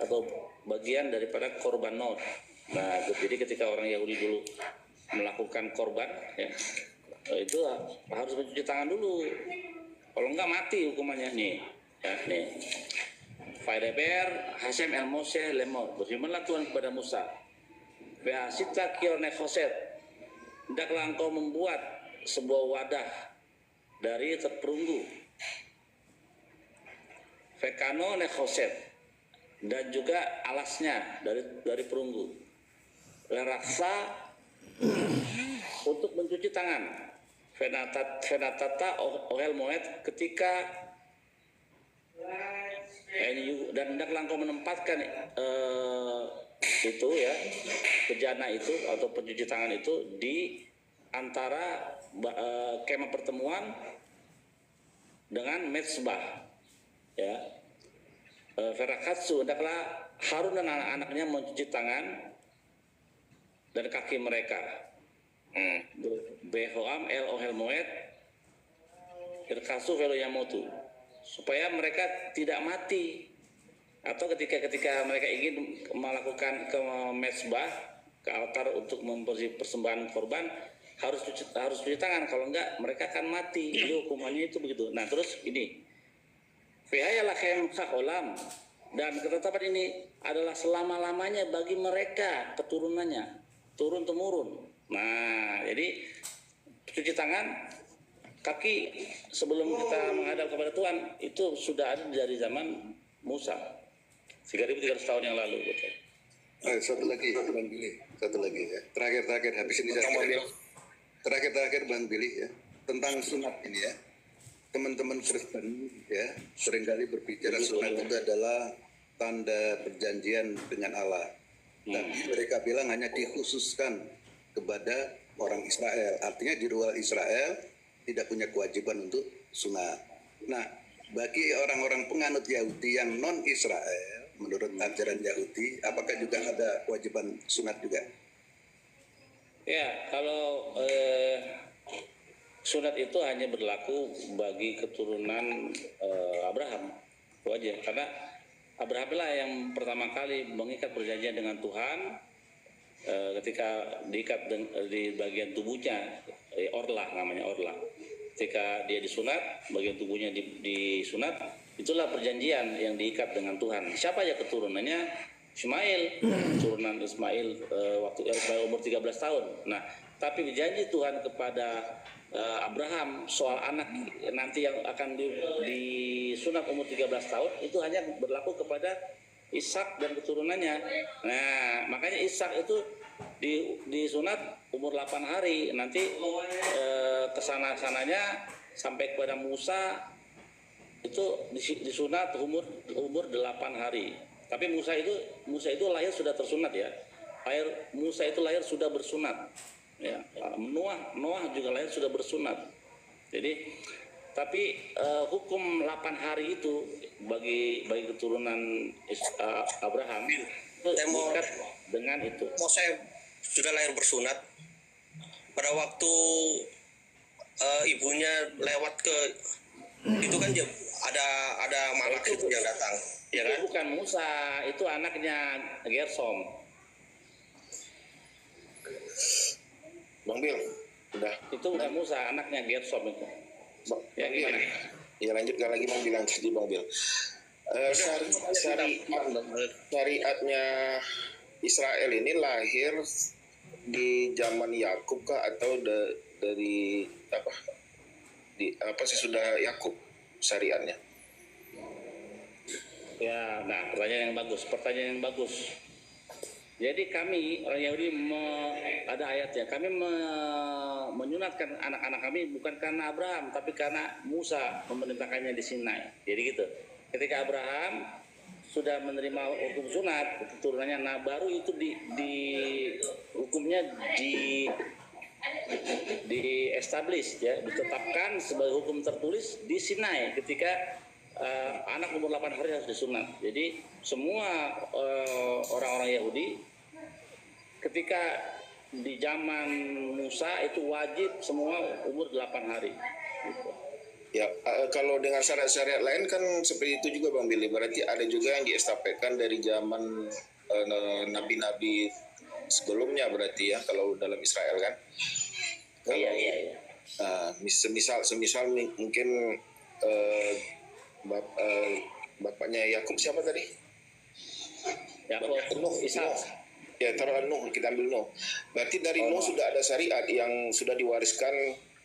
atau bagian daripada korbanot. Nah, jadi ketika orang Yahudi dulu melakukan korban, ya, itu harus mencuci tangan dulu. Kalau enggak mati hukumannya nih. Ya, nih. Faideber Hashem el Moshe lemor. Berfirmanlah Tuhan kepada Musa. Beasita kior nefoset. Hendaklah engkau membuat sebuah wadah dari terperunggu. Fekano nefoset. Dan juga alasnya dari perunggu. Leraksa untuk mencuci tangan. Fenatata ohel moed ketika dan hendaklah engkau menempatkan itu ya, bejana itu atau pencuci tangan itu di antara kemah pertemuan dengan mezbah ya. Ferakatsu, hendaklah Harun dan anak-anaknya mencuci tangan dan kaki mereka. Behoam el ohel moed irkasu velo yamotu, supaya mereka tidak mati, atau ketika mereka ingin melakukan ke mezbah, ke altar untuk memberi persembahan korban, harus cuci tangan, kalau enggak mereka akan mati. Jadi hukumannya itu begitu. Nah terus ini Fihayalah sakolam, dan ketetapan ini adalah selama-lamanya bagi mereka keturunannya, turun temurun. Nah, jadi cuci tangan, kaki sebelum kita menghadap kepada Tuhan itu sudah ada dari zaman Musa 3.300 tahun yang lalu. Betul. Satu lagi Bang Billy, satu lagi ya. Terakhir habis ini terakhir Bang Billy ya, tentang sunat ini ya. Teman-teman Kristen ya seringkali berbicara sunat itu adalah tanda perjanjian dengan Allah. Tapi mereka bilang hanya dikhususkan kepada orang Israel. Artinya di luar Israel tidak punya kewajiban untuk sunat. Nah, bagi orang-orang penganut Yahudi yang non-Israel, menurut ajaran Yahudi, apakah juga ada kewajiban sunat juga? Ya, kalau sunat itu hanya berlaku bagi keturunan Abraham, itu aja. Karena Abraham lah yang pertama kali mengikat perjanjian dengan Tuhan ketika diikat di bagian tubuhnya, orlah namanya orlah. Ketika dia disunat, bagian tubuhnya disunat, itulah perjanjian yang diikat dengan Tuhan. Siapa ya keturunannya? Ismail, keturunan Ismail waktu Ismail umur 13 tahun. Nah, tapi janji Tuhan kepada Abraham soal anak nanti yang akan disunat umur 13 tahun itu hanya berlaku kepada Ishak dan keturunannya. Nah, makanya Ishak itu disunat umur 8 hari. Nanti kesana-sananya sampai kepada Musa itu disunat umur 8 hari. Tapi Musa itu lahir sudah tersunat ya. Musa itu lahir sudah bersunat. Ya, Noah juga lahir sudah bersunat. Jadi tapi hukum 8 hari itu bagi keturunan Abraham itu diikat dengan itu. Mose sudah lahir bersunat. Pada waktu ibunya lewat ke itu kan dia ada malak itu yang datang, ya kan? Itu bukan Musa, itu anaknya Gersom. Bang Bil, udah. Itu bukan Musa, anaknya Gersom itu. Ya gimana? Ya lanjutkan lagi Bang Bil, lanjut Bang Bil. Syariatnya Israel ini lahir di zaman Yakub kah atau dari sesudah Yakub syariatnya? Ya, nah pertanyaan yang bagus. Jadi kami orang Yahudi ada ayatnya, kami menyunatkan anak-anak kami bukan karena Abraham, tapi karena Musa memerintahkannya di Sinai. Jadi gitu. Ketika Abraham sudah menerima hukum sunat keturunannya, nah baru itu di hukumnya di establish ya, ditetapkan sebagai hukum tertulis di Sinai ketika anak umur 8 hari harus disunat. Jadi semua orang-orang Yahudi ketika di zaman Musa itu wajib semua umur 8 hari. Gitu. Ya, kalau dengan syariat-syariat lain kan seperti itu juga Bang Billy. Berarti ada juga yang diestafetkan dari zaman nabi-nabi sebelumnya berarti ya, kalau dalam Israel kan. Kalau Iya. semisal mungkin bapaknya Yakub siapa tadi? Yakub, Ishak. Ya, taruh Nuh, kita ambil Nuh. Berarti dari Nuh sudah ada syariat yang sudah diwariskan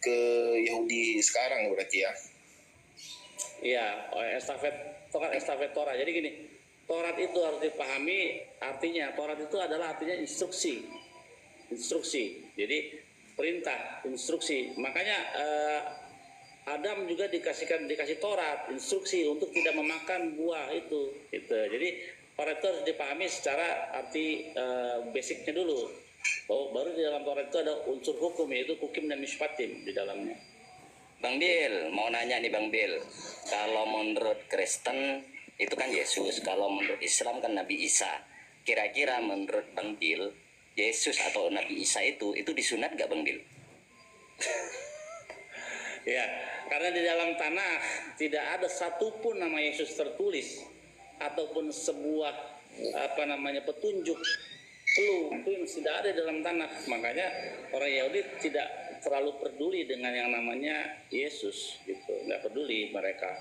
ke Yahudi sekarang berarti ya. Iya, estafet Torah. Jadi gini, Taurat itu harus dipahami artinya. Taurat itu adalah artinya instruksi. Jadi perintah, instruksi. Makanya Adam juga dikasih Taurat, instruksi untuk tidak memakan buah itu. Gitu. Jadi Taurat itu harus dipahami secara arti basicnya dulu. Baru di dalam Taurat itu ada unsur hukum, yaitu hukim dan mishpatim di dalamnya. Bang Bil, mau nanya nih Bang Bil, kalau menurut Kristen itu kan Yesus, kalau menurut Islam kan Nabi Isa. Kira-kira menurut Bang Bil, Yesus atau Nabi Isa itu disunat gak Bang Bil? Ya, karena di dalam tanah tidak ada satupun nama Yesus tertulis ataupun sebuah petunjuk clue tidak ada di dalam tanah. Makanya orang Yahudi tidak terlalu peduli dengan yang namanya Yesus, gitu. Nggak peduli mereka.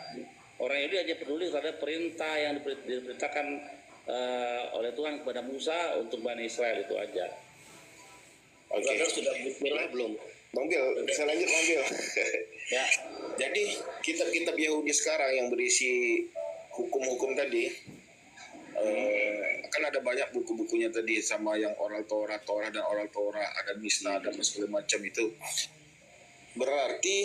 Orang Yahudi aja peduli terhadap perintah yang diperintahkan oleh Tuhan kepada Musa untuk Bani Israel, itu aja. Oke. Sudah bismillah belum? Bang Bil, bisa lanjut Bang Bil. Ya. Jadi kitab-kitab Yahudi sekarang yang berisi hukum-hukum tadi, kan ada banyak buku-bukunya tadi sama yang oral Torah dan oral Torah, ada Mishnah dan segala macam itu. Berarti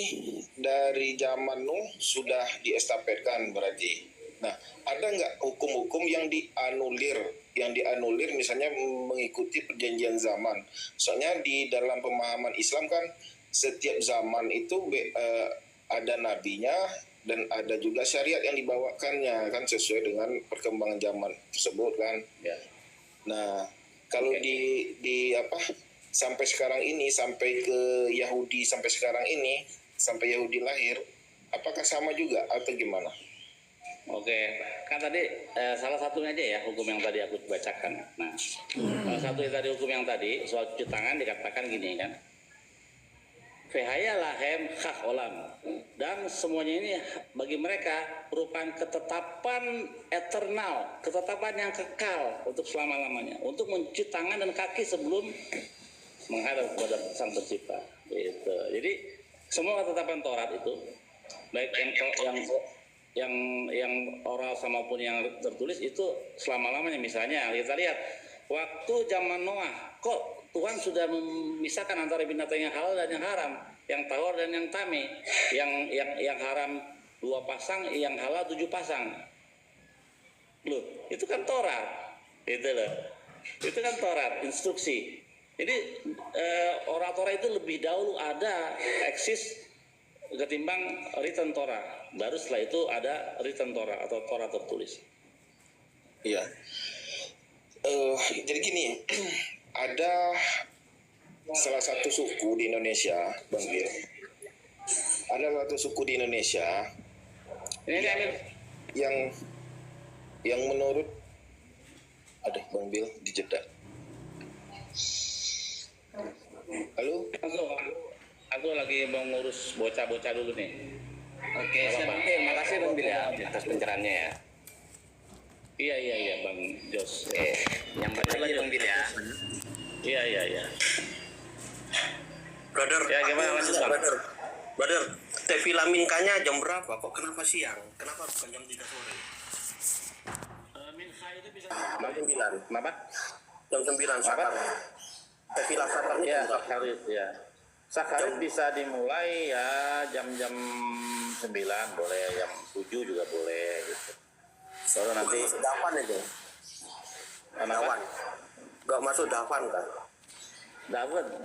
dari zaman Nuh sudah diestafetkan berarti. Nah, ada nggak hukum-hukum yang dianulir? Yang dianulir misalnya mengikuti perjanjian zaman. Soalnya di dalam pemahaman Islam kan setiap zaman itu ada nabinya dan ada juga syariat yang dibawakannya kan sesuai dengan perkembangan zaman tersebut kan. Ya. Nah, kalau di sampai sekarang ini, sampai ke Yahudi sampai sekarang ini, sampai Yahudi lahir, apakah sama juga atau gimana? Oke, kan tadi salah satunya aja ya hukum yang tadi aku bacakan. Nah, salah satu tadi hukum yang tadi soal cuci tangan dikatakan gini kan, Vehaya lahem hak olam, dan semuanya ini bagi mereka merupakan ketetapan eternal, ketetapan yang kekal untuk selama-lamanya, untuk mencuci tangan dan kaki sebelum menghadap kepada Sang Pencipta. Gitu. Jadi semua ketetapan Taurat itu, baik yang oral maupun yang tertulis itu selama-lamanya. Misalnya kita lihat waktu zaman Noah, kok Tuhan sudah memisahkan antara binatang yang halal dan yang haram, yang tawar dan yang tame, yang haram 2 pasang, yang halal 7 pasang. Loh, itu kan Taurat, itu loh. Itu kan Taurat, instruksi. Jadi orang Taurat itu lebih dahulu ada eksis ketimbang written Torah. Baru setelah itu ada written Torah atau Torah tertulis. Iya. Jadi gini, ada salah satu suku di Indonesia, Bang Bil. Ada satu suku di Indonesia yang menurut Bang Bil dijeda. Halo? Aku lagi mau ngurus bocah-bocah dulu nih. Oke, siap Bang Bil. Makasih Bang Bil ya atas pencerahannya ya. Iya Bang Jos. Yang benar lagi Bang Bil ya. Iya. Brother, Ya, gimana lanjut, Bang? Brother, teh filaminkanya jam berapa? Kok kenapa siang? Kenapa bukan jam 3 sore? Minha itu bisa Jam 9. Kenapa? Jam 9 sakar. Teh filah sakarnya Ya, jam berapa? Sakarit ya. Sakarit bisa dimulai ya jam-jam 9 boleh, jam 7 juga boleh gitu. baru nanti Masuk dafan itu. kenapa? Dawan. Gak masuk dafan kan?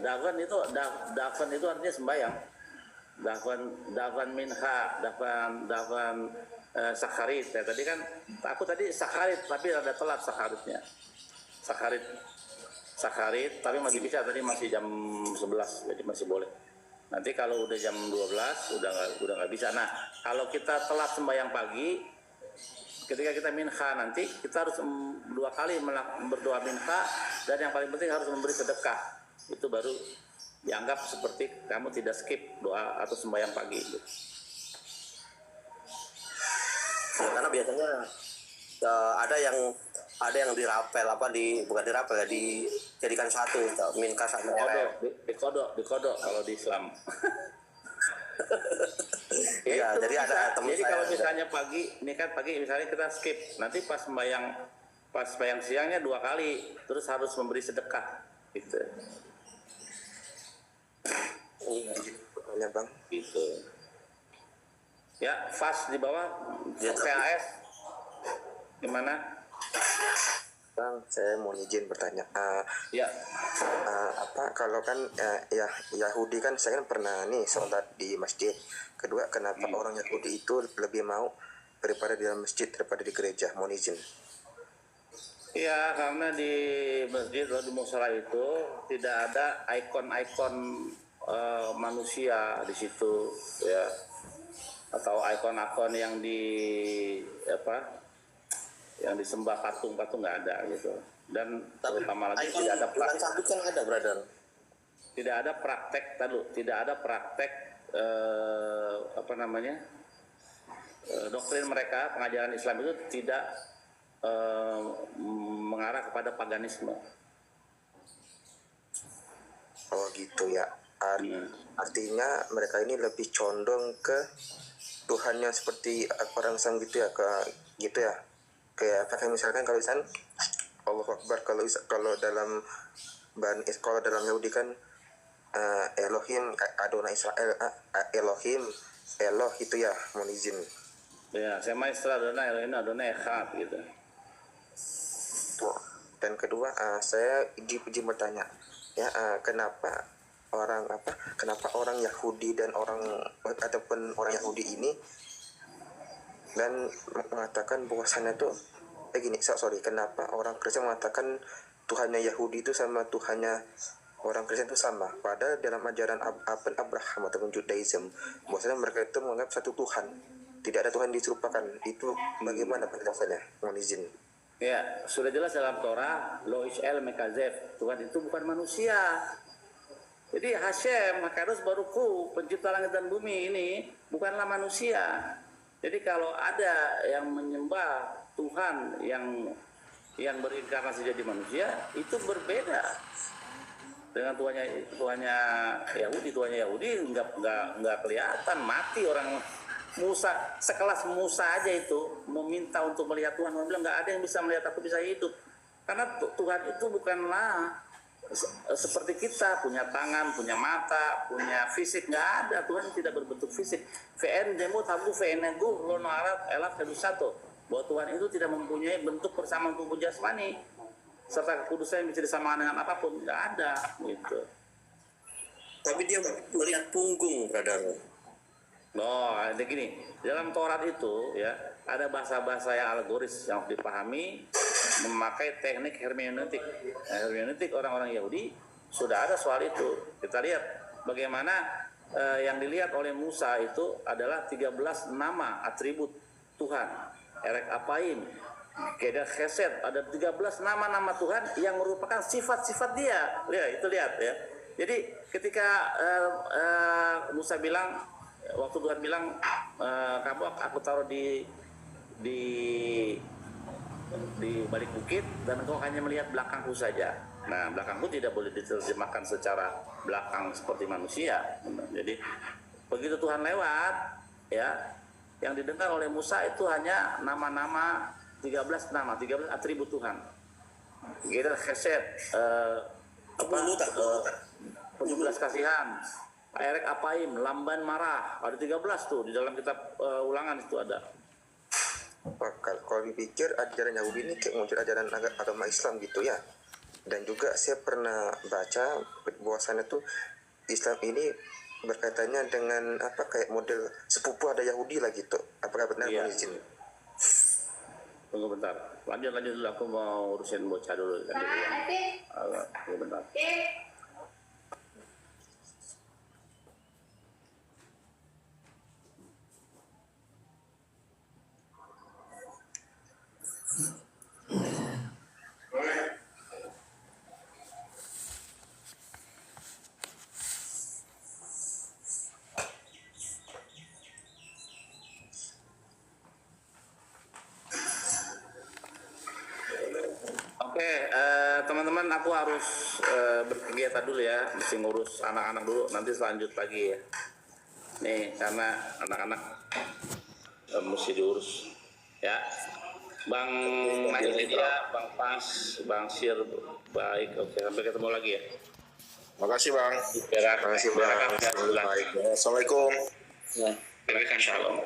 Davan itu artinya sembahyang. Davan minha, davan sakharit. Ya, tadi kan aku tadi sakharit tapi ada telat sakharitnya. Sakharit tapi masih bisa, tadi masih jam 11 jadi masih boleh. Nanti kalau udah jam 12 udah nggak bisa. Nah, kalau kita telat sembahyang pagi, ketika kita minha nanti kita harus 2 kali berdoa minha, dan yang paling penting harus memberi sedekah. Itu baru dianggap seperti kamu tidak skip doa atau sembahyang pagi gitu. Ya, karena biasanya ada yang dirapel bukan dirapel ya, dijadikan satu minka sama RF. Dikodok kalau di Islam. Iya, Itu jadi bisa. ada teman Jadi saya kalau ada. misalnya pagi misalnya kita skip, nanti pas sembahyang siangnya 2 kali, terus harus memberi sedekah gitu. Iya, banyak bang. Gitu. Ya, fast di bawah Ya, PAS gimana? Bang, saya mau izin bertanya. Ya, Apa kalau kan ya Yahudi kan, saya kan pernah nih sholat di masjid. Kedua, kenapa orang Yahudi itu lebih mau daripada di dalam masjid daripada di gereja? Mohon izin. ya karena di masjid atau di musala itu tidak ada ikon-ikon manusia di situ ya, atau ikon-ikon yang yang disembah patung-patung nggak ada gitu. Dan terutama lagi Ikon bulan sabit kan ada, brother. tidak ada praktek doktrin mereka, pengajaran Islam itu tidak mengarah kepada paganisme. Oh gitu ya. Artinya mereka ini lebih condong ke Tuhannya seperti orang Islam gitu ya, gitu ya. Kayak misalkan kalau misalkan Allahu Akbar, kalau dalam Yahudi kan Elohim, Adonai Israel, Elohim, Eloh itu ya, mohon izin. Ya, Sema Isra Adonai Echad gitu. Dan kedua, saya izin bertanya, ya kenapa orang Yahudi dan ataupun orang Yahudi ini dan mengatakan bahwasannya tuh kenapa orang Kristen mengatakan Tuhannya Yahudi itu sama Tuhannya orang Kristen itu sama, padahal dalam ajaran Abraham ataupun Judaism bahwasanya mereka itu menganggap satu Tuhan, tidak ada Tuhan diserupakan. Itu bagaimana penjelasannya? Mohon izin. Ya, sudah jelas dalam Torah, Lo Ish'el Mekazef, Tuhan itu bukan manusia. Jadi Hashem, Hakados Baruku, pencipta langit dan bumi ini bukanlah manusia. Jadi kalau ada yang menyembah Tuhan yang berinkarnasi jadi manusia, itu berbeda dengan Tuhannya Yahudi nggak kelihatan, mati orang. Musa, sekelas Musa aja itu meminta untuk melihat Tuhan, dia bilang nggak ada yang bisa melihat aku bisa hidup, karena Tuhan itu bukanlah seperti kita punya tangan, punya mata, punya fisik. Nggak ada, Tuhan tidak berbentuk fisik. VN demo tabu VN gu lono arat elaf satu, bahwa Tuhan itu tidak mempunyai bentuk persamaan tubuh jasmani serta kekudusan yang bisa disamakan dengan apapun, nggak ada gitu. Tapi dia melihat punggung, brother. Oh, ada gini, dalam Taurat itu ya ada bahasa-bahasa yang alegoris yang harus dipahami, memakai teknik hermeneutik. Hermeneutik orang-orang Yahudi sudah ada soal itu. Kita lihat bagaimana yang dilihat oleh Musa itu adalah 13 nama atribut Tuhan. Erek Apaim, Kedar Chesed, ada 13 nama-nama Tuhan yang merupakan sifat-sifat dia. Lihat ya. Jadi ketika Musa bilang, waktu Tuhan bilang aku taruh di balik bukit dan engkau hanya melihat belakangku saja. Nah, belakangku tidak boleh diterjemahkan secara belakang seperti manusia. Jadi begitu Tuhan lewat, ya, yang didengar oleh Musa itu hanya nama-nama 13 atribut Tuhan. Kita Chesed, penyulas kasihan, Erek Apaim, lamban marah, ada 13 tuh di dalam kitab Ulangan itu ada. Kalau dipikir ajaran Yahudi ini kayak muncul ajaran agama Islam gitu ya. Dan juga saya pernah baca bahwasannya tuh Islam ini berkaitannya dengan apa kayak model sepupu ada Yahudi lah gitu. Apakah benar Iya. Bang Izin? Tunggu bentar. Lanjut dulu, aku mau urusin bocah dulu. Tunggu bentar. Oke, teman-teman, aku harus berkegiatan dulu ya, mesti ngurus anak-anak dulu, nanti selanjut lagi ya. Nih, karena anak-anak mesti diurus ya. Bang Nadia, Bang Pas, Bang Sir, baik, oke, sampai ketemu lagi ya. Makasih Bang. Terima kasih Bang. Assalamualaikum. Shalom.